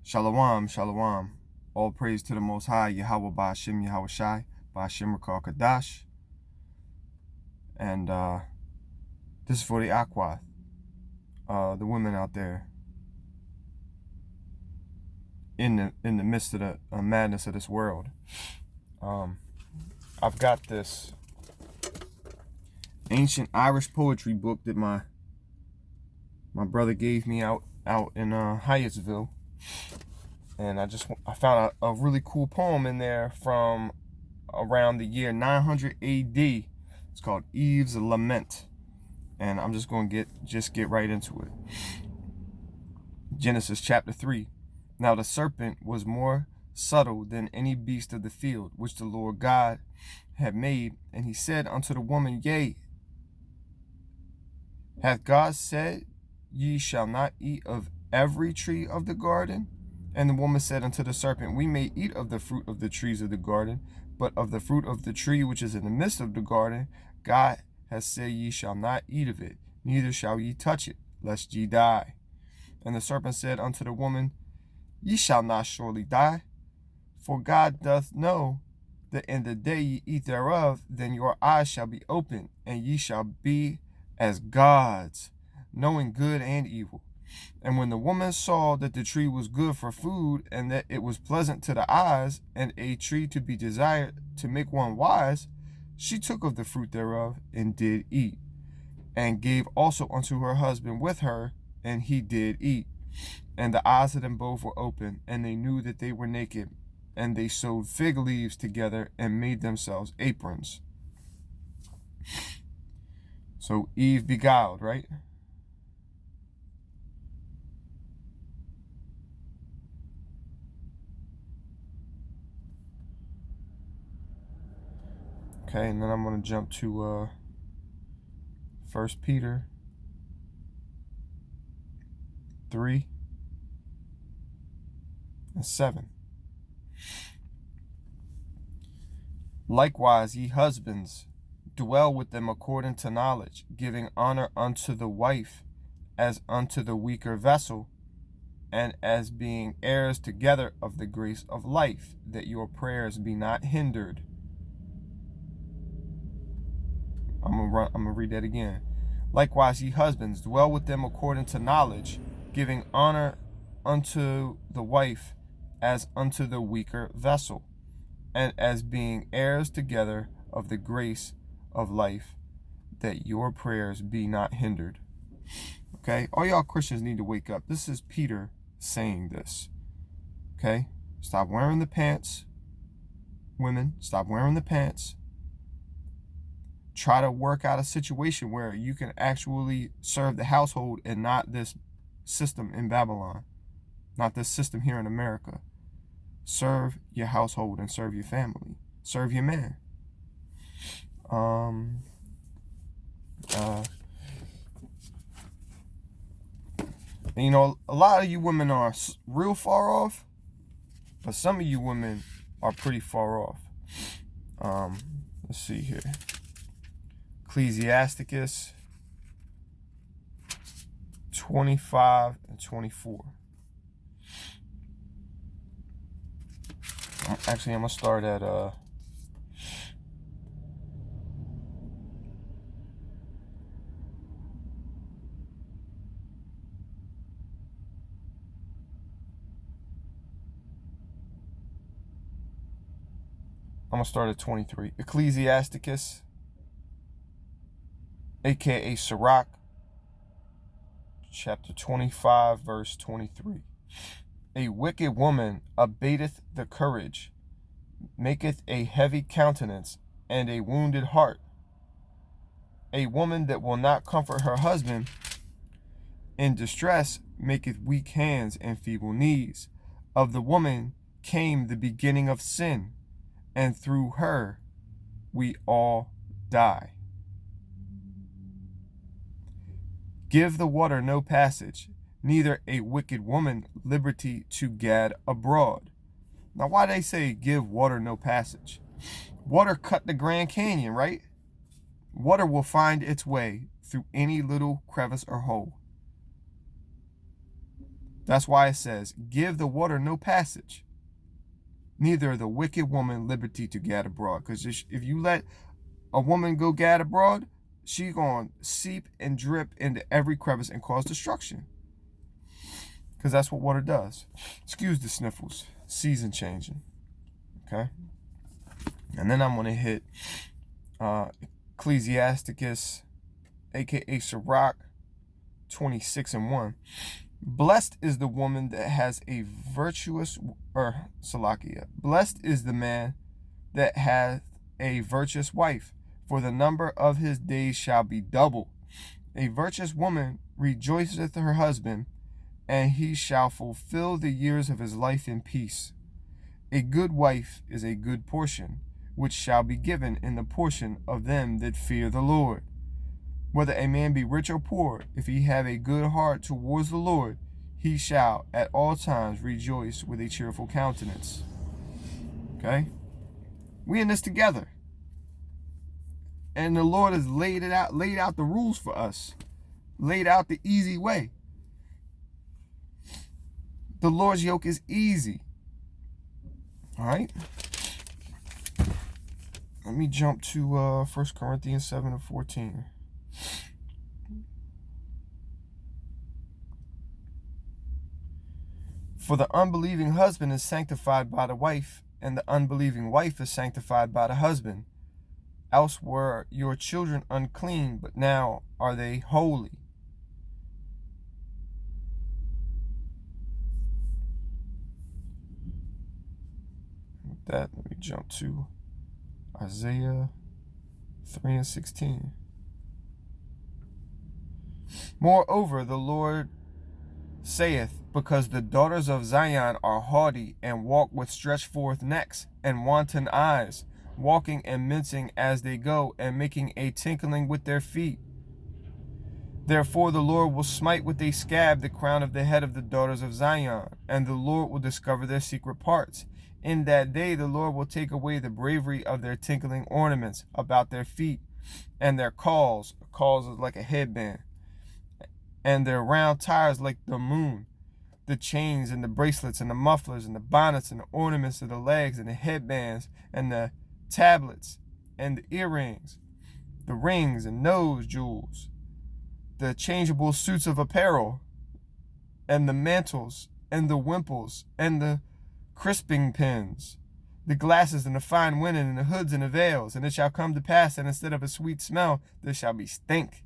Shalom, shalom. All praise to the Most High, Yahweh Ba'ashem, Yahweh Shai, Ba'ashem Rakal Kadash. And this is for the Aquath, the women out there in the midst of the madness of this world. I've got this ancient Irish poetry book that my brother gave me out in Hyattsville. And I found a really cool poem in there from around the year 900 AD. It's called Eve's Lament. And I'm just going to get right into it. Genesis chapter 3. Now the serpent was more subtle than any beast of the field, which the Lord God had made. And he said unto the woman, Yea, hath God said, Ye shall not eat of every tree of the garden? And the woman said unto the serpent, We may eat of the fruit of the trees of the garden, but of the fruit of the tree which is in the midst of the garden, God has said, Ye shall not eat of it, neither shall ye touch it, lest ye die. And the serpent said unto the woman, Ye shall not surely die, for God doth know that in the day ye eat thereof, then your eyes shall be opened, and ye shall be as gods, knowing good and evil. And when the woman saw that the tree was good for food, and that it was pleasant to the eyes, and a tree to be desired to make one wise, she took of the fruit thereof, and did eat, and gave also unto her husband with her, and he did eat. And the eyes of them both were open, and they knew that they were naked, and they sewed fig leaves together, and made themselves aprons. So Eve beguiled, right? Okay, and then I'm going to jump to 1 Peter 3 and 7. Likewise, ye husbands, dwell with them according to knowledge, giving honor unto the wife as unto the weaker vessel, and as being heirs together of the grace of life, that your prayers be not hindered. I'm gonna read that again. Likewise, ye husbands, dwell with them according to knowledge, giving honor unto the wife as unto the weaker vessel, and as being heirs together of the grace of life, that your prayers be not hindered. Okay, all y'all Christians need to wake up. This is Peter saying this. Okay, stop wearing the pants. Women, stop wearing the pants. Try to work out a situation where you can actually serve the household and not this system in Babylon, not this system here in America. Serve your household and serve your family. Serve your man. And, you know, a lot of you women are real far off, but some of you women are pretty far off. Let's see here. Ecclesiasticus 25 and 24. Actually, I'm going to start at I'm going to start at 23. Ecclesiasticus, aka Sirach, chapter 25, verse 23. A wicked woman abateth the courage, maketh a heavy countenance, and a wounded heart. A woman that will not comfort her husband in distress maketh weak hands and feeble knees. Of the woman came the beginning of sin, and through her we all die. Give the water no passage, neither a wicked woman liberty to gad abroad. Now, why they say give water no passage? Water cut the Grand Canyon, right? Water will find its way through any little crevice or hole. That's why it says, give the water no passage, neither the wicked woman liberty to gad abroad. Because if you let a woman go gad abroad, she going to seep and drip into every crevice and cause destruction. Because that's what water does. Excuse the sniffles. Season changing. Okay? And then I'm going to hit Ecclesiasticus, a.k.a. Sirach, 26:1. Blessed is the woman that has a virtuous, Salakia. Blessed is the man that hath a virtuous wife, for the number of his days shall be double. A virtuous woman rejoiceth her husband, and he shall fulfill the years of his life in peace. A good wife is a good portion, which shall be given in the portion of them that fear the Lord. Whether a man be rich or poor, if he have a good heart towards the Lord, he shall at all times rejoice with a cheerful countenance. Okay? We in this together. And the Lord has laid out the rules for us. Laid out the easy way. The Lord's yoke is easy. All right? Let me jump to 1 Corinthians 7:14. For the unbelieving husband is sanctified by the wife, and the unbelieving wife is sanctified by the husband. Else were your children unclean, but now are they holy. With that, let me jump to Isaiah 3:16. Moreover, the Lord saith, because the daughters of Zion are haughty, and walk with stretched forth necks, and wanton eyes, walking and mincing as they go, and making a tinkling with their feet. Therefore the Lord will smite with a scab the crown of the head of the daughters of Zion, and the Lord will discover their secret parts. In that day the Lord will take away the bravery of their tinkling ornaments about their feet, and their cauls is like a headband, and their round tires like the moon, the chains and the bracelets and the mufflers and the bonnets and the ornaments of the legs and the headbands and the tablets and the earrings, the rings and nose jewels, the changeable suits of apparel, and the mantles and the wimples and the crisping pins, the glasses and the fine linen and the hoods and the veils. And it shall come to pass that instead of a sweet smell, there shall be stink,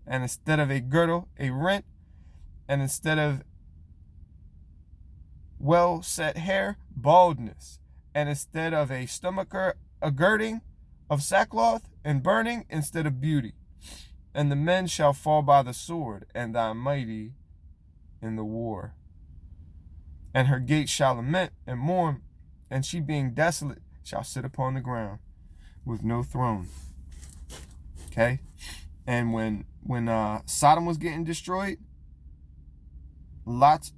and instead of a girdle, a rent, and instead of well set hair, baldness, and instead of a stomacher, a girding of sackcloth, and burning instead of beauty. And the men shall fall by the sword, and thy mighty in the war. And her gates shall lament and mourn, and she being desolate shall sit upon the ground with no throne. Okay? And when Sodom was getting destroyed, Lot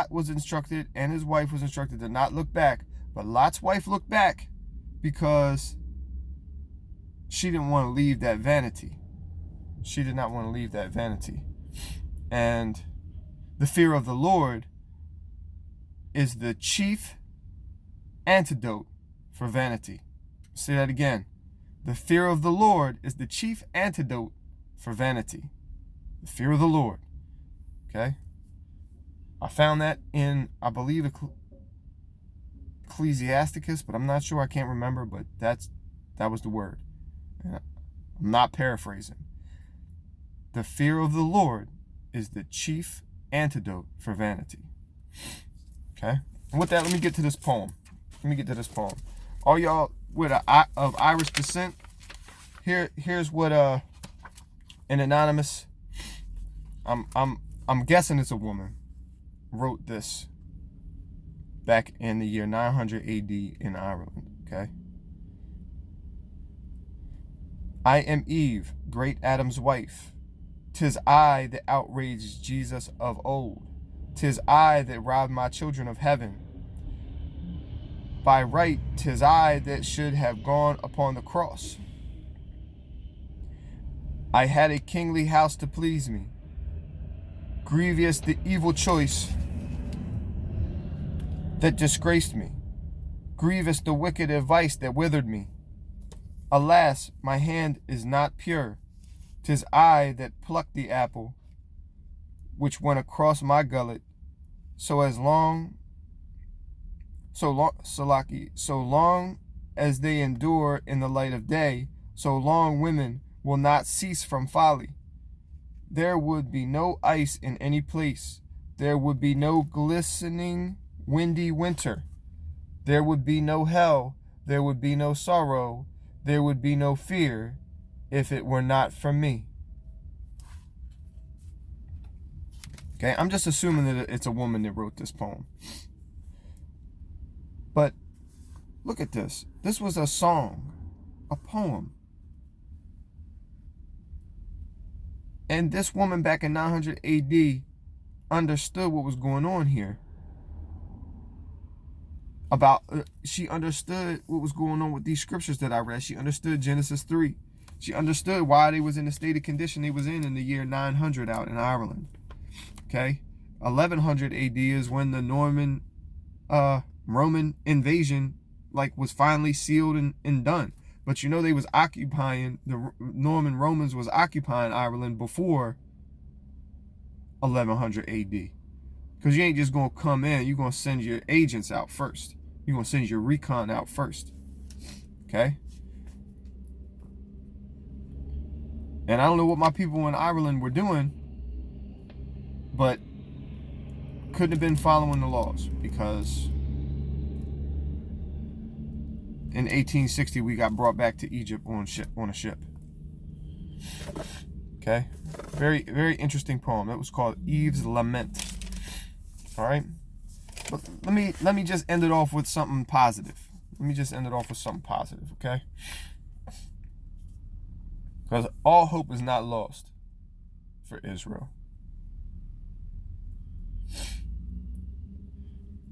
was instructed, and his wife was instructed to not look back. But Lot's wife looked back because she didn't want to leave that vanity. She did not want to leave that vanity. And the fear of the Lord is the chief antidote for vanity. Say that again. The fear of the Lord is the chief antidote for vanity. The fear of the Lord. Okay? I found that in, I believe, Ecclesiasticus, but I'm not sure. I can't remember, but that was the word. I'm not paraphrasing. The fear of the Lord is the chief antidote for vanity. Okay? And with that, let me get to this poem. All y'all with of Irish descent, here's what an anonymous, I'm guessing it's a woman, wrote this back in the year 900 AD in Ireland. Okay? I am Eve, great Adam's wife. 'Tis I that outraged Jesus of old. 'Tis I that robbed my children of heaven. By right, 'tis I that should have gone upon the cross. I had a kingly house to please me. Grievous the evil choice that disgraced me. Grievous the wicked advice that withered me. Alas, my hand is not pure. 'Tis I that plucked the apple, which went across my gullet. So long as they endure in the light of day, so long women will not cease from folly. There would be no ice in any place. There would be no glistening, windy winter. There would be no hell. There would be no sorrow. There would be no fear if it were not for me. Okay, I'm just assuming that it's a woman that wrote this poem. But look at this. This was a song, a poem. And this woman back in 900 AD understood what was going on here. She understood what was going on with these scriptures that I read. She understood Genesis 3. She understood why they was in the state of condition they was in the year 900 out in Ireland. Okay, 1100 AD is when the Roman invasion was finally sealed and done. But you know they was occupying, the Norman Romans was occupying Ireland before 1100 AD. Because you ain't just going to come in, you're going to send your agents out first. You're going to send your recon out first. Okay? And I don't know what my people in Ireland were doing, but couldn't have been following the laws, because in 1860 we got brought back to Egypt on a ship. Okay? Very, very interesting poem. It was called Eve's Lament. All right? But let me just end it off with something positive. Okay? Because all hope is not lost for Israel.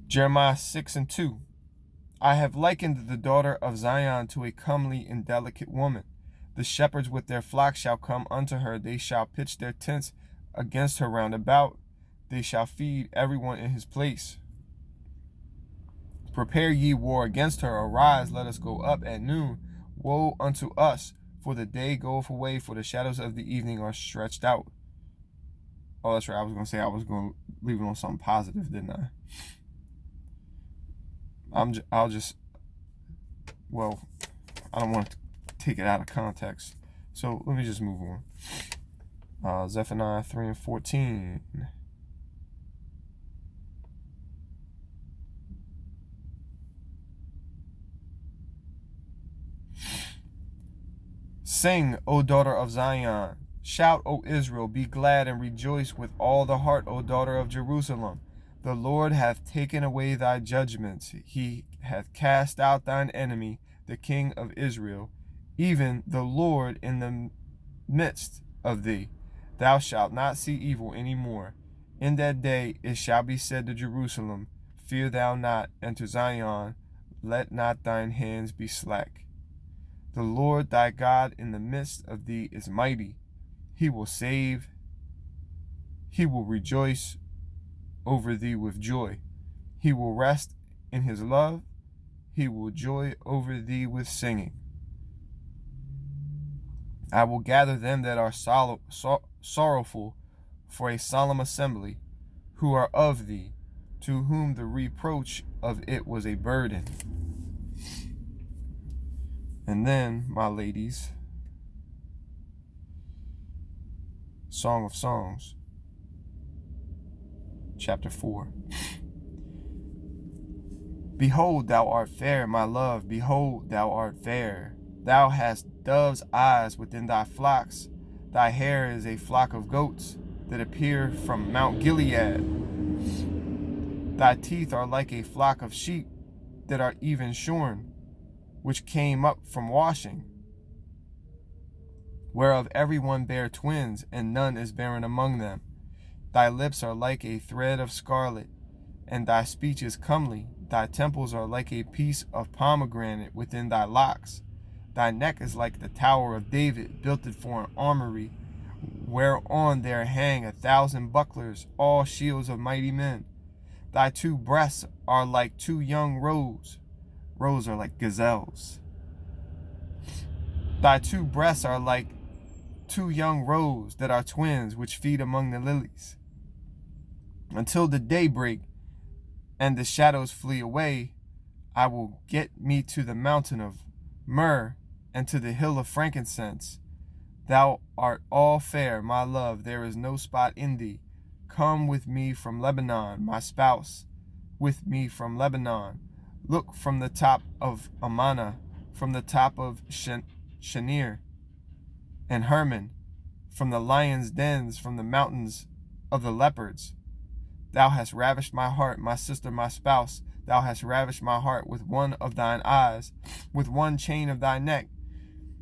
Jeremiah 6:2. I have likened the daughter of Zion to a comely and delicate woman. The shepherds with their flocks shall come unto her. They shall pitch their tents against her round about. They shall feed everyone in his place. Prepare ye war against her. Arise, let us go up at noon. Woe unto us, for the day goeth away, for the shadows of the evening are stretched out. Oh, that's right. I was going to leave it on something positive, didn't I? I don't want to take it out of context. So let me just move on. Zephaniah 3:14. Sing, O daughter of Zion. Shout, O Israel. Be glad and rejoice with all the heart, O daughter of Jerusalem. The Lord hath taken away thy judgments. He hath cast out thine enemy, the King of Israel, even the Lord in the midst of thee. Thou shalt not see evil any more. In that day it shall be said to Jerusalem, fear thou not, and to Zion, let not thine hands be slack. The Lord thy God in the midst of thee is mighty. He will save. He will rejoice over thee with joy. He will rest in his love. He will joy over thee with singing. I will gather them that are sorrowful for a solemn assembly, who are of thee, to whom the reproach of it was a burden. And then, my ladies, Song of Songs, chapter 4. Behold, thou art fair, my love. Behold, thou art fair. Thou hast dove's eyes within thy flocks. Thy hair is a flock of goats that appear from Mount Gilead. Thy teeth are like a flock of sheep that are even shorn, which came up from washing, whereof every one bare twins, and none is barren among them. Thy lips are like a thread of scarlet, and thy speech is comely. Thy temples are like a piece of pomegranate within thy locks. Thy neck is like the tower of David, builded for an armory, whereon there hang 1,000 bucklers, all shields of mighty men. Thy two breasts are like two young roes. Roes are like gazelles. Thy two breasts are like two young roes that are twins, which feed among the lilies. Until the day break and the shadows flee away, I will get me to the mountain of myrrh and to the hill of frankincense. Thou art all fair, my love, there is no spot in thee. Come with me from Lebanon, my spouse, with me from Lebanon. Look from the top of Amana, from the top of Shanir and Hermon, from the lions' dens, from the mountains of the leopards. Thou hast ravished my heart, my sister, my spouse. Thou hast ravished my heart with one of thine eyes, with one chain of thy neck.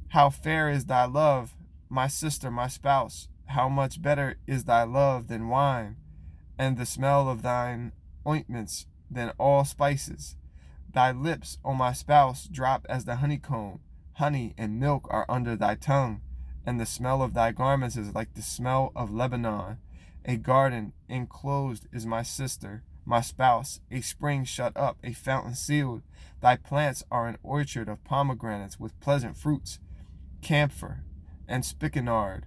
How fair is thy love, my sister, my spouse. How much better is thy love than wine, and the smell of thine ointments than all spices. Thy lips, O my spouse, drop as the honeycomb. Honey and milk are under thy tongue, and the smell of thy garments is like the smell of Lebanon. A garden enclosed is my sister, my spouse, a spring shut up, a fountain sealed. Thy plants are an orchard of pomegranates with pleasant fruits, camphor and spikenard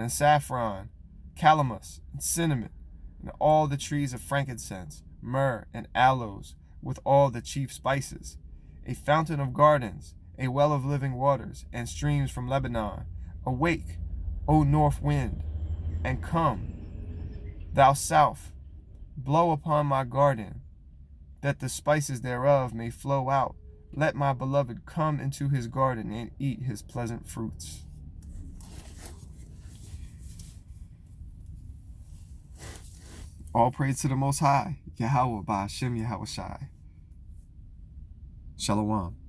and saffron, calamus and cinnamon, and all the trees of frankincense, myrrh and aloes, with all the chief spices. A fountain of gardens, a well of living waters, and streams from Lebanon. Awake, O north wind, and come, thou south, blow upon my garden, that the spices thereof may flow out. Let my beloved come into his garden and eat his pleasant fruits. All praise to the Most High, Yahweh by Hashem Yahweh Shai. Shalom.